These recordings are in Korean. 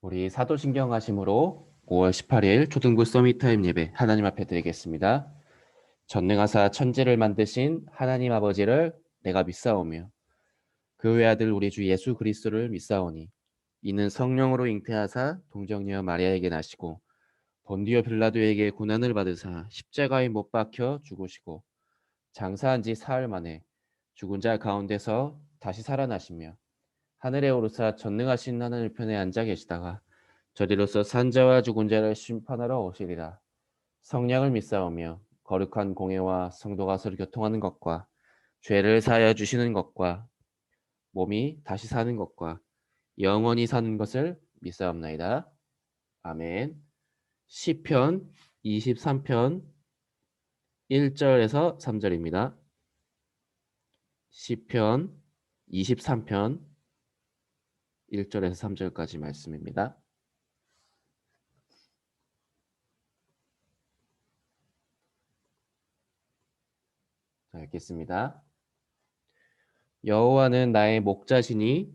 우리 사도신경 하심으로 5월 18일 초등부 서밋타임 예배 하나님 앞에 드리겠습니다. 전능하사 천지를 만드신 하나님 아버지를 내가 믿사오며 그 외아들 우리 주 예수 그리스도를 믿사오니 이는 성령으로 잉태하사 동정녀 마리아에게 나시고 본디오 빌라도에게 고난을 받으사 십자가에 못 박혀 죽으시고 장사한 지 사흘 만에 죽은 자 가운데서 다시 살아나시며 하늘에 오르사 전능하신 하늘 편에 앉아 계시다가 저리로서 산자와 죽은 자를 심판하러 오시리라. 성령을 믿사오며 거룩한 공예와 성도가 서로 교통하는 것과 죄를 사하여 주시는 것과 몸이 다시 사는 것과 영원히 사는 것을 믿사옵나이다. 아멘. 시편 23편 1절에서 3절입니다. 시편 23편 1절에서 3절까지 말씀입니다. 자, 읽겠습니다. 여호와는 나의 목자시니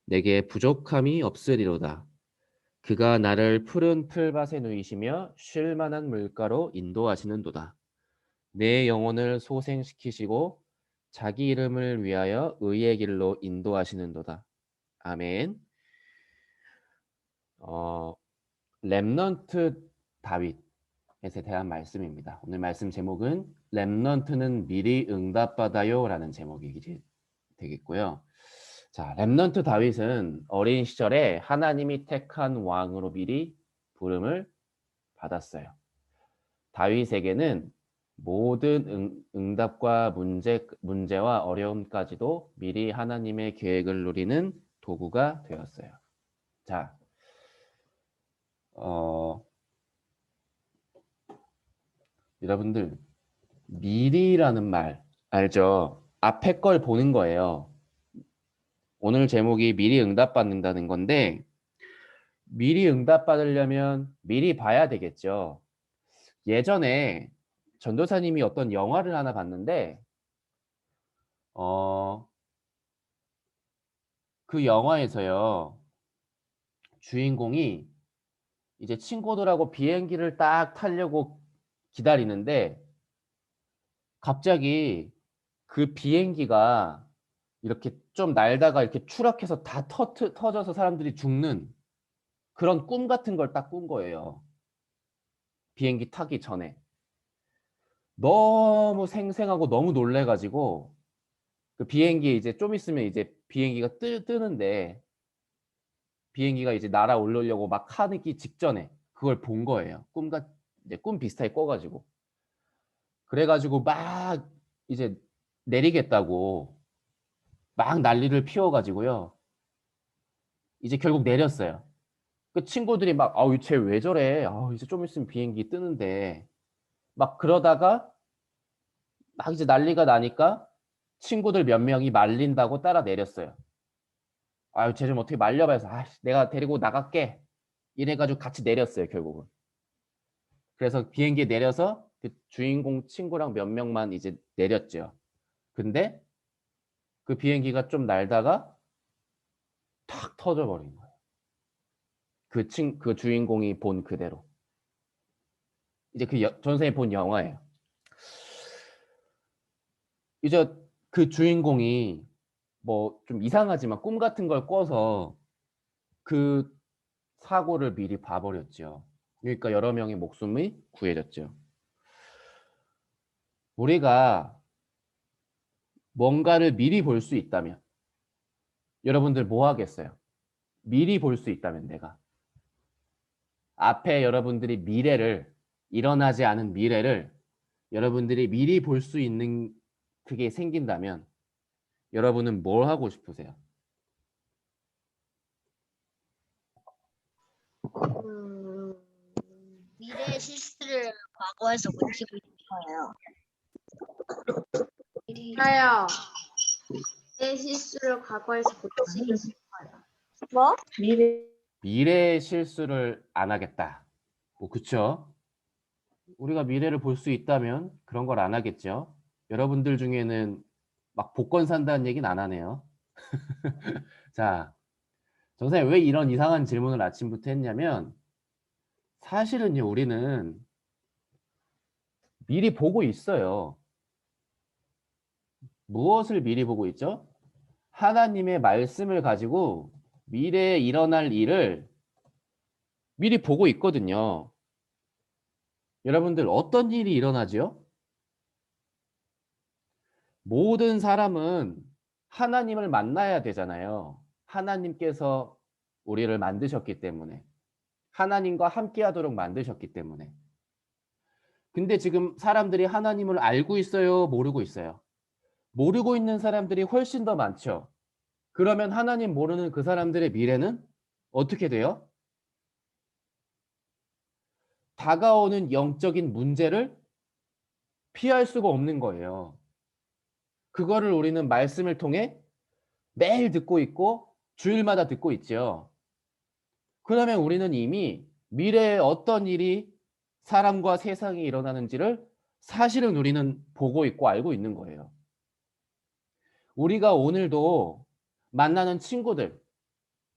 내게 부족함이 없으리로다. 그가 나를 푸른 풀밭에 누이시며 쉴 만한 물가로 인도하시는도다. 내 영혼을 소생시키시고 자기 이름을 위하여 의의 길로 인도하시는도다. 아멘. 렘넌트 다윗에 대한 말씀입니다. 오늘 말씀 제목은 렘넌트는 미리 응답받아요 라는 제목이 되겠고요. 자, 렘넌트 다윗은 어린 시절에 하나님이 택한 왕으로 미리 부름을 받았어요. 다윗에게는 모든 응답과 문제와 어려움까지도 미리 하나님의 계획을 누리는 도구가 되었어요. 자, 여러분들 미리라는 말 알죠? 앞에 걸 보는 거예요. 오늘 제목이 미리 응답받는다는 건데 미리 응답받으려면 미리 봐야 되겠죠. 예전에 전도사님이 어떤 영화를 하나 봤는데 그 영화에서요. 주인공이 이제 친구들하고 비행기를 딱 타려고 기다리는데 갑자기 그 비행기가 이렇게 좀 날다가 이렇게 추락해서 다 터져서 사람들이 죽는 그런 꿈 같은 걸 딱 꾼 거예요. 비행기 타기 전에. 너무 생생하고 너무 놀래가지고 그 비행기 이제 좀 있으면 이제 비행기가 뜨는데 비행기가 이제 날아오르려고 막 하기 직전에 그걸 본 거예요. 이제 꿈 비슷하게 꿔가지고. 그래가지고 막 이제 내리겠다고 막 난리를 피워가지고요. 이제 결국 내렸어요. 그 친구들이 막 아우 쟤 왜 저래? 아 이제 좀 있으면 비행기 뜨는데 막 그러다가 막 이제 난리가 나니까 친구들 몇 명이 말린다고 따라 내렸어요. 아유 쟤 좀 어떻게 말려봐서 아 내가 데리고 나갈게. 이래가지고 같이 내렸어요 결국은. 그래서 비행기에 내려서 그 주인공 친구랑 몇 명만 이제 내렸죠. 근데 그 비행기가 좀 날다가 탁 터져버린 거예요. 그 주인공이 본 그대로. 이제 전생에 본 영화예요. 이제 그 주인공이 뭐 좀 이상하지만 꿈 같은 걸 꿔서 그 사고를 미리 봐버렸죠. 그러니까 여러 명의 목숨이 구해졌죠. 우리가 뭔가를 미리 볼 수 있다면 여러분들 뭐 하겠어요? 미리 볼 수 있다면 내가 앞에 여러분들이 일어나지 않은 미래를 여러분들이 미리 볼 수 있는 그게 생긴다면 여러분은 뭘 하고 싶으세요? 미래의 실수를 과거에서 고치고 싶어요. 저요. 내 실수를 과거에서 고치고 싶어요. 뭐? 미래의 실수를 안 하겠다. 뭐 그쵸? 우리가 미래를 볼 수 있다면 그런 걸 안 하겠죠. 여러분들 중에는 막 복권 산다는 얘기는 안 하네요. 자, 선생님 왜 이런 이상한 질문을 아침부터 했냐면 사실은요 우리는 미리 보고 있어요. 무엇을 미리 보고 있죠? 하나님의 말씀을 가지고 미래에 일어날 일을 미리 보고 있거든요. 여러분들 어떤 일이 일어나지요? 모든 사람은 하나님을 만나야 되잖아요. 하나님께서 우리를 만드셨기 때문에. 하나님과 함께 하도록 만드셨기 때문에. 근데 지금 사람들이 하나님을 알고 있어요? 모르고 있어요? 모르고 있는 사람들이 훨씬 더 많죠. 그러면 하나님 모르는 그 사람들의 미래는 어떻게 돼요? 다가오는 영적인 문제를 피할 수가 없는 거예요. 그거를 우리는 말씀을 통해 매일 듣고 있고 주일마다 듣고 있죠. 그러면 우리는 이미 미래에 어떤 일이 사람과 세상에 일어나는지를 사실은 우리는 보고 있고 알고 있는 거예요. 우리가 오늘도 만나는 친구들,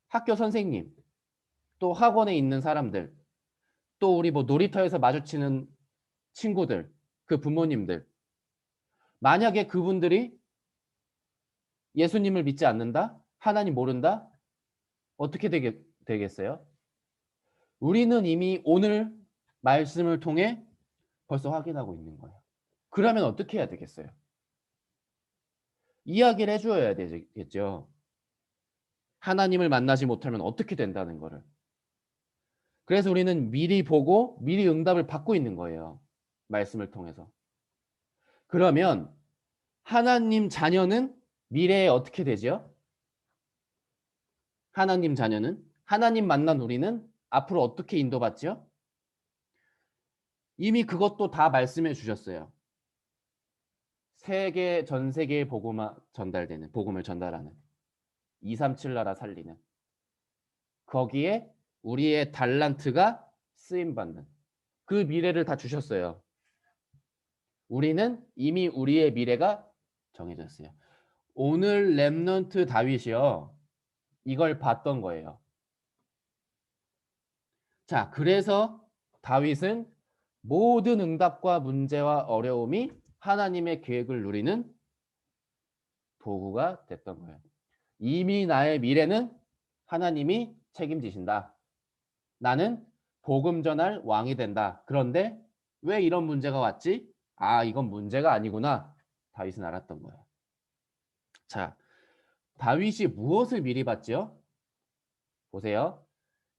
학교 선생님, 또 학원에 있는 사람들, 또 우리 뭐 놀이터에서 마주치는 친구들, 그 부모님들, 만약에 그분들이 예수님을 믿지 않는다? 하나님 모른다? 어떻게 되겠어요? 우리는 이미 오늘 말씀을 통해 벌써 확인하고 있는 거예요. 그러면 어떻게 해야 되겠어요? 이야기를 해줘야 되겠죠. 하나님을 만나지 못하면 어떻게 된다는 거를. 그래서 우리는 미리 보고 미리 응답을 받고 있는 거예요. 말씀을 통해서. 그러면 하나님 자녀는 미래에 어떻게 되죠? 하나님 자녀는 하나님 만난 우리는 앞으로 어떻게 인도받죠? 이미 그것도 다 말씀해 주셨어요. 전 세계에 복음을 전달하는 237 나라 살리는 거기에 우리의 달란트가 쓰임 받는 그 미래를 다 주셨어요. 우리는 이미 우리의 미래가 정해졌어요. 오늘 렘넌트 다윗이요. 이걸 봤던 거예요. 자, 그래서 다윗은 모든 응답과 문제와 어려움이 하나님의 계획을 누리는 도구가 됐던 거예요. 이미 나의 미래는 하나님이 책임지신다. 나는 복음 전할 왕이 된다. 그런데 왜 이런 문제가 왔지? 아, 이건 문제가 아니구나. 다윗은 알았던 거예요. 자, 다윗이 무엇을 미리 봤죠? 보세요.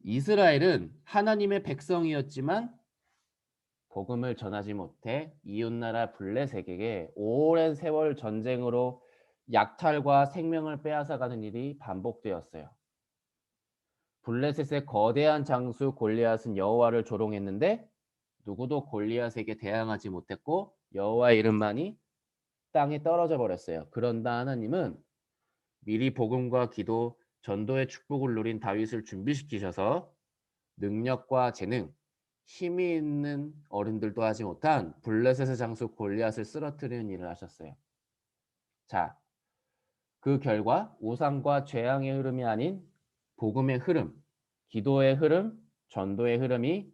이스라엘은 하나님의 백성이었지만 복음을 전하지 못해 이웃나라 블레셋에게 오랜 세월 전쟁으로 약탈과 생명을 빼앗아가는 일이 반복되었어요. 블레셋의 거대한 장수 골리앗은 여호와를 조롱했는데 누구도 골리앗에게 대항하지 못했고 여호와의 이름만이 땅에 떨어져 버렸어요. 그런다 하나님은 미리 복음과 기도, 전도의 축복을 누린 다윗을 준비시키셔서 능력과 재능, 힘이 있는 어른들도 하지 못한 블레셋의 장수 골리앗을 쓰러뜨리는 일을 하셨어요. 자, 그 결과 우상과 죄악의 흐름이 아닌 복음의 흐름, 기도의 흐름, 전도의 흐름이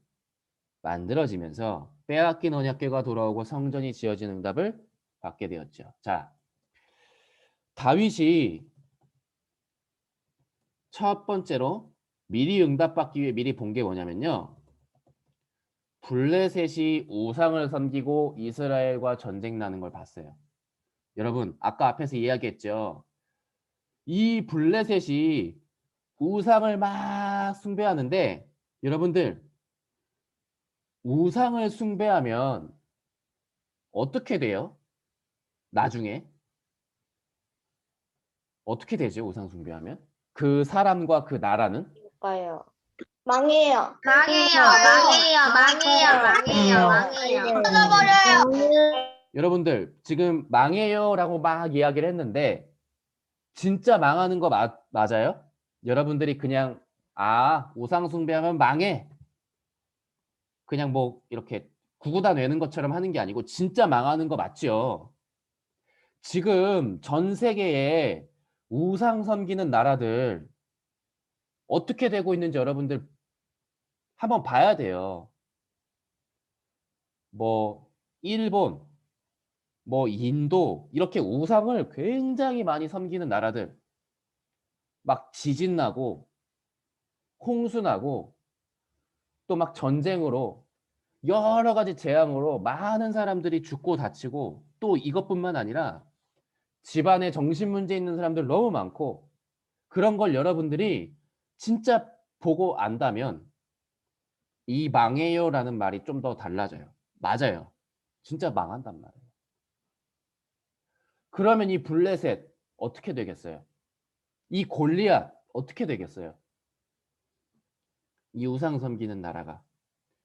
만들어지면서 빼앗긴 언약궤가 돌아오고 성전이 지어진 응답을 받게 되었죠. 자, 다윗이 첫 번째로 미리 응답받기 위해 미리 본 게 뭐냐면요. 블레셋이 우상을 섬기고 이스라엘과 전쟁 나는 걸 봤어요. 여러분, 아까 앞에서 이야기했죠. 이 블레셋이 우상을 막 숭배하는데 여러분들 우상을 숭배하면 어떻게 돼요? 나중에 어떻게 되죠? 우상 숭배하면? 그 사람과 그 나라는? 뭘까요? 망해요. 여러분들 지금 망해요라고 막 이야기를 했는데 진짜 망하는 거 맞아요? 여러분들이 그냥 우상 숭배하면 망해 그냥 뭐 이렇게 구구단 외는 것처럼 하는 게 아니고 진짜 망하는 거 맞죠? 지금 전 세계에 우상 섬기는 나라들 어떻게 되고 있는지 여러분들 한번 봐야 돼요. 뭐 일본, 뭐 인도 이렇게 우상을 굉장히 많이 섬기는 나라들 막 지진 나고 홍수 나고 또 막 전쟁으로 여러 가지 재앙으로 많은 사람들이 죽고 다치고 또 이것뿐만 아니라 집안에 정신 문제 있는 사람들 너무 많고 그런 걸 여러분들이 진짜 보고 안다면 이 망해요라는 말이 좀 더 달라져요. 맞아요. 진짜 망한단 말이에요. 그러면 이 블레셋 어떻게 되겠어요? 이 골리앗 어떻게 되겠어요? 이 우상 섬기는 나라가.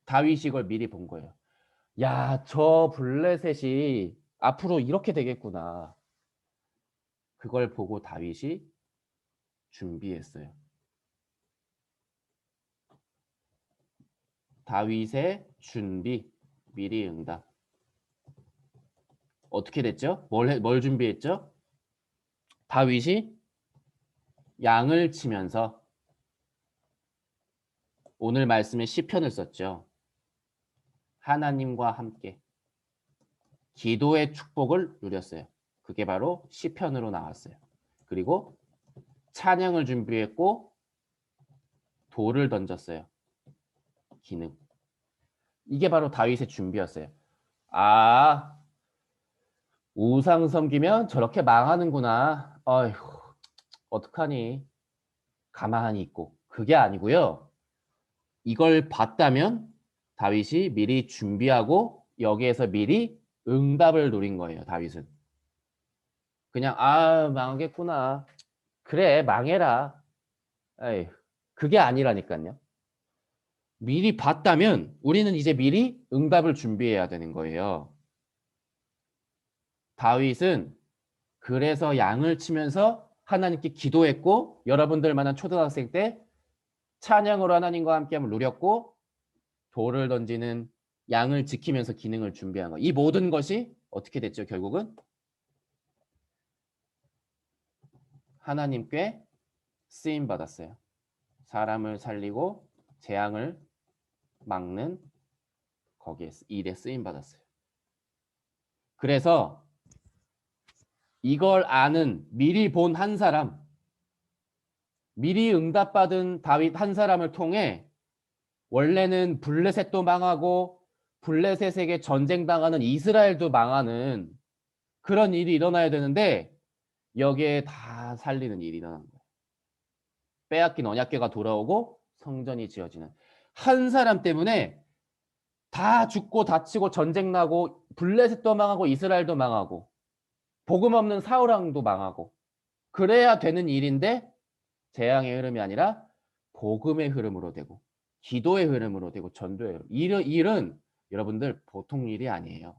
다윗이 이걸 미리 본 거예요. 야, 저 블레셋이 앞으로 이렇게 되겠구나. 그걸 보고 다윗이 준비했어요. 다윗의 준비, 미리 응답. 어떻게 됐죠? 뭘 준비했죠? 다윗이 양을 치면서 오늘 말씀에 시편을 썼죠. 하나님과 함께 기도의 축복을 누렸어요. 그게 바로 시편으로 나왔어요. 그리고 찬양을 준비했고 돌을 던졌어요. 기능. 이게 바로 다윗의 준비였어요. 아, 우상 섬기면 저렇게 망하는구나. 어휴, 어떡하니. 가만히 있고. 그게 아니고요. 이걸 봤다면 다윗이 미리 준비하고 여기에서 미리 응답을 노린 거예요. 다윗은. 그냥 망하겠구나. 그래 망해라. 에이, 그게 아니라니까요. 미리 봤다면 우리는 이제 미리 응답을 준비해야 되는 거예요. 다윗은 그래서 양을 치면서 하나님께 기도했고 여러분들만한 초등학생 때 찬양으로 하나님과 함께함을 누렸고 돌을 던지는 양을 지키면서 기능을 준비한 거. 이 모든 것이 어떻게 됐죠? 결국은 하나님께 쓰임 받았어요. 사람을 살리고 재앙을 막는 거기에 일에 쓰임 받았어요. 그래서 이걸 아는 미리 본 한 사람, 미리 응답받은 다윗 한 사람을 통해 원래는 블레셋도 망하고 블레셋에게 전쟁당하는 이스라엘도 망하는 그런 일이 일어나야 되는데 여기에 다 살리는 일이 일어난 거예요. 빼앗긴 언약궤가 돌아오고 성전이 지어지는 한 사람 때문에 다 죽고 다치고 전쟁 나고 블레셋도 망하고 이스라엘도 망하고 복음 없는 사울 왕도 망하고 그래야 되는 일인데 재앙의 흐름이 아니라 복음의 흐름으로 되고 기도의 흐름으로 되고 전도의 흐름. 일은 여러분들 보통 일이 아니에요.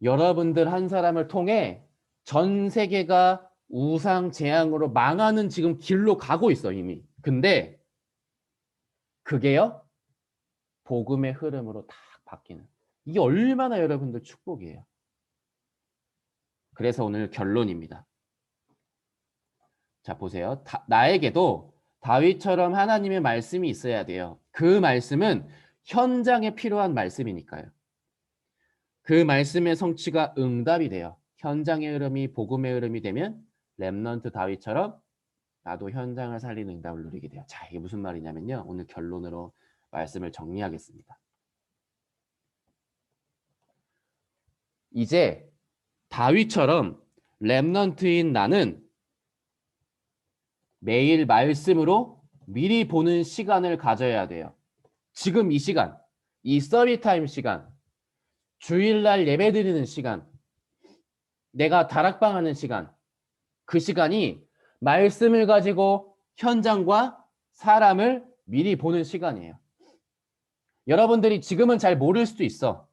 여러분들 한 사람을 통해 전 세계가 우상 재앙으로 망하는 지금 길로 가고 있어 이미. 근데 그게요 복음의 흐름으로 딱 바뀌는. 이게 얼마나 여러분들 축복이에요. 그래서 오늘 결론입니다. 자 보세요. 나에게도 다윗처럼 하나님의 말씀이 있어야 돼요. 그 말씀은 현장에 필요한 말씀이니까요. 그 말씀의 성취가 응답이 돼요. 현장의 흐름이 복음의 흐름이 되면 렘넌트 다윗처럼 나도 현장을 살리는 응답을 누리게 돼요. 자, 이게 무슨 말이냐면요. 오늘 결론으로 말씀을 정리하겠습니다. 이제 다윗처럼 렘넌트인 나는 매일 말씀으로 미리 보는 시간을 가져야 돼요. 지금 이 시간, 이 서비타임 시간, 주일날 예배드리는 시간, 내가 다락방 하는 시간, 그 시간이 말씀을 가지고 현장과 사람을 미리 보는 시간이에요. 여러분들이 지금은 잘 모를 수도 있어.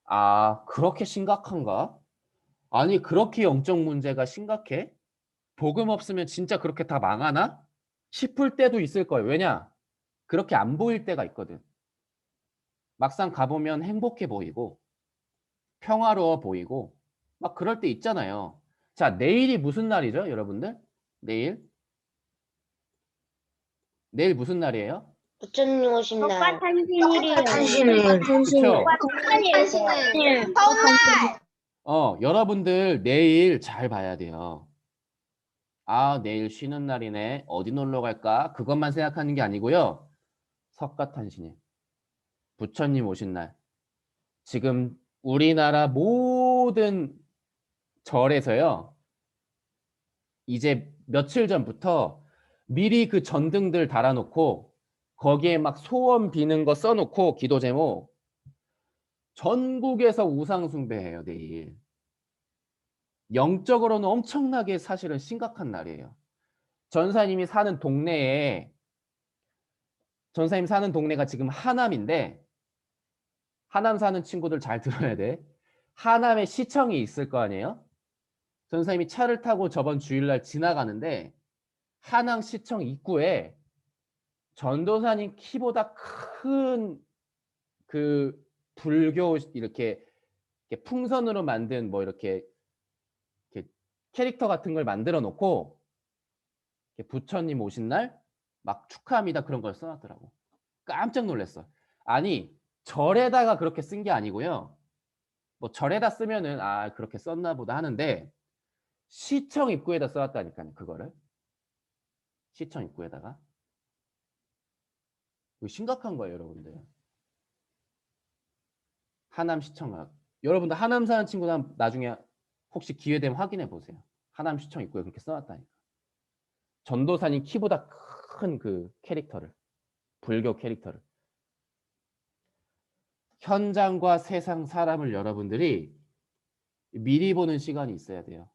아, 그렇게 심각한가? 아니, 그렇게 영적 문제가 심각해? 복음 없으면 진짜 그렇게 다 망하나? 싶을 때도 있을 거예요. 왜냐? 그렇게 안 보일 때가 있거든. 막상 가보면 행복해 보이고 평화로워 보이고 막 그럴 때 있잖아요. 자, 내일이 무슨 날이죠, 여러분들? 내일? 내일 무슨 날이에요? 부처님 오신 날. 탄신일이요. 그쵸? 탄신일. 여러분들 내일 잘 봐야 돼요. 아, 내일 쉬는 날이네. 어디 놀러 갈까? 그것만 생각하는 게 아니고요. 석가탄신일. 부처님 오신 날. 지금 우리나라 모든 절에서요. 이제 며칠 전부터 미리 그 전등들 달아놓고 거기에 막 소원 비는 거 써놓고 기도 제목 전국에서 우상 숭배해요. 내일. 영적으로는 엄청나게 사실은 심각한 날이에요. 전사님이 사는 동네가 지금 하남인데 하남 사는 친구들 잘 들어야 돼. 하남에 시청이 있을 거 아니에요? 전사님이 차를 타고 저번 주일날 지나가는데 하남 시청 입구에 전도사님 키보다 큰 그 불교 이렇게 풍선으로 만든 뭐 이렇게 캐릭터 같은 걸 만들어 놓고 부처님 오신 날 막 축하합니다 그런 걸 써놨더라고. 깜짝 놀랐어. 아니 절에다가 그렇게 쓴 게 아니고요. 뭐 절에다 쓰면은 아 그렇게 썼나 보다 하는데 시청 입구에다 써놨다니까요. 그거를 시청 입구에다가. 이거 심각한 거예요 여러분들. 하남 시청 여러분들 하남 사는 친구들 나중에 혹시 기회 되면 확인해 보세요. 하남 시청 입구에 그렇게 써놨다니까. 전도사님 키보다 큰 그 캐릭터를 불교 캐릭터를 현장과 세상 사람을 여러분들이 미리 보는 시간이 있어야 돼요.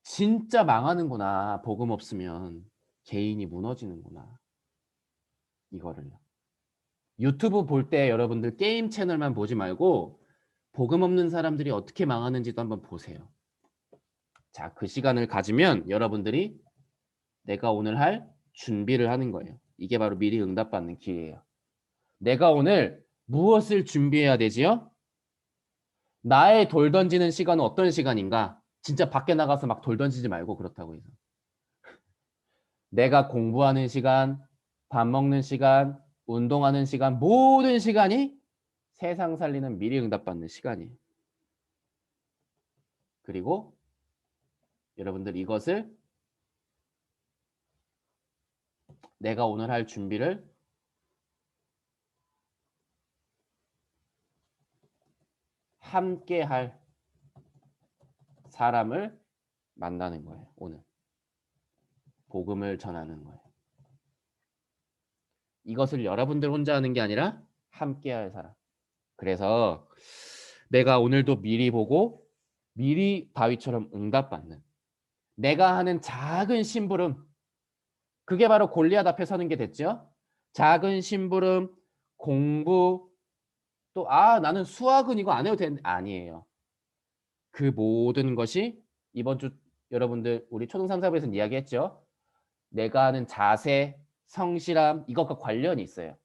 진짜 망하는구나. 복음 없으면 개인이 무너지는구나. 이거를요. 유튜브 볼 때 여러분들 게임 채널만 보지 말고 복음 없는 사람들이 어떻게 망하는지도 한번 보세요. 자, 그 시간을 가지면 여러분들이 내가 오늘 할 준비를 하는 거예요. 이게 바로 미리 응답받는 길이에요. 내가 오늘 무엇을 준비해야 되지요? 나의 돌 던지는 시간은 어떤 시간인가? 진짜 밖에 나가서 막 돌 던지지 말고 그렇다고 해서. 내가 공부하는 시간, 밥 먹는 시간, 운동하는 시간, 모든 시간이 세상 살리는 미리 응답받는 시간이에요. 그리고 여러분들 이것을 내가 오늘 할 준비를 함께 할 사람을 만나는 거예요. 오늘. 복음을 전하는 거예요. 이것을 여러분들 혼자 하는 게 아니라 함께 할 사람. 그래서 내가 오늘도 미리 보고 미리 다윗처럼 응답받는 내가 하는 작은 심부름 그게 바로 골리앗 앞에 서는 게 됐죠. 작은 심부름, 공부 또 나는 수학은 이거 안 해도 되는데 아니에요. 그 모든 것이 이번 주 여러분들 우리 초등 3, 4부에서는 이야기했죠. 내가 하는 자세, 성실함 이것과 관련이 있어요.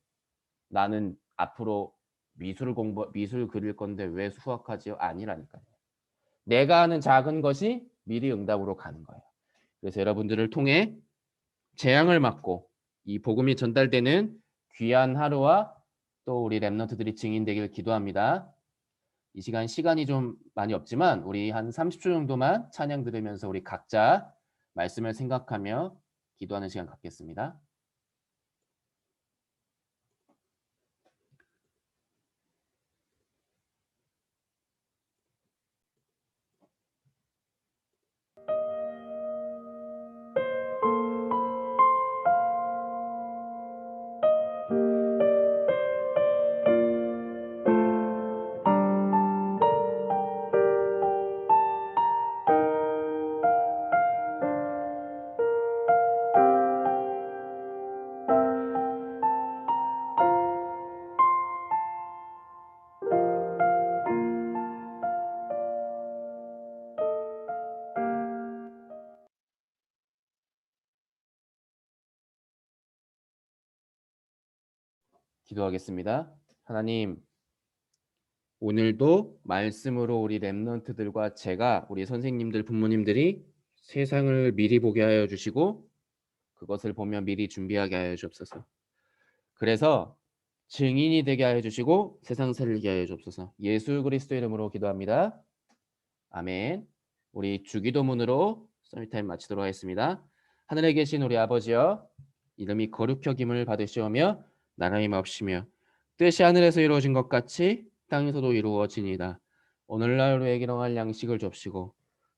나는 앞으로 미술 그릴 건데 왜 수학하지요? 아니라니까요. 내가 하는 작은 것이 미리 응답으로 가는 거예요. 그래서 여러분들을 통해 재앙을 막고 이 복음이 전달되는 귀한 하루와 또 우리 랩런트들이 증인되길 기도합니다. 이 시간이 좀 많이 없지만 우리 한 30초 정도만 찬양 들으면서 우리 각자 말씀을 생각하며 기도하는 시간 갖겠습니다. 기도하겠습니다. 하나님, 오늘도 말씀으로 우리 랩런트들과 제가 우리 선생님들, 부모님들이 세상을 미리 보게 하여 주시고 그것을 보며 미리 준비하게 하여 주옵소서. 그래서 증인이 되게 하여 주시고 세상 살게 하여 주옵소서. 예수 그리스도 이름으로 기도합니다. 아멘. 우리 주기도문으로 서밋타임 마치도록 하겠습니다. 하늘에 계신 우리 아버지여, 이름이 거룩히 여김을 받으시오며 나라의 마옵시며 뜻이 하늘에서 이루어진 것 같이 땅에서도 이루어지니이다. 오늘날 우리에게 일용할 양식을 줍시고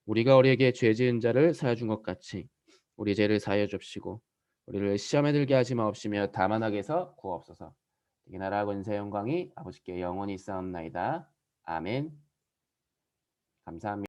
우리가 우리에게 죄 지은 자를 사하여 준 것 같이 우리 죄를 사하여 줍시고 우리를 시험에 들게 하지 마옵시며 다만 악에서 구하옵소서. 이 나라 권세 영광이 아버지께 영원히 있사옵나이다. 아멘. 감사합니다.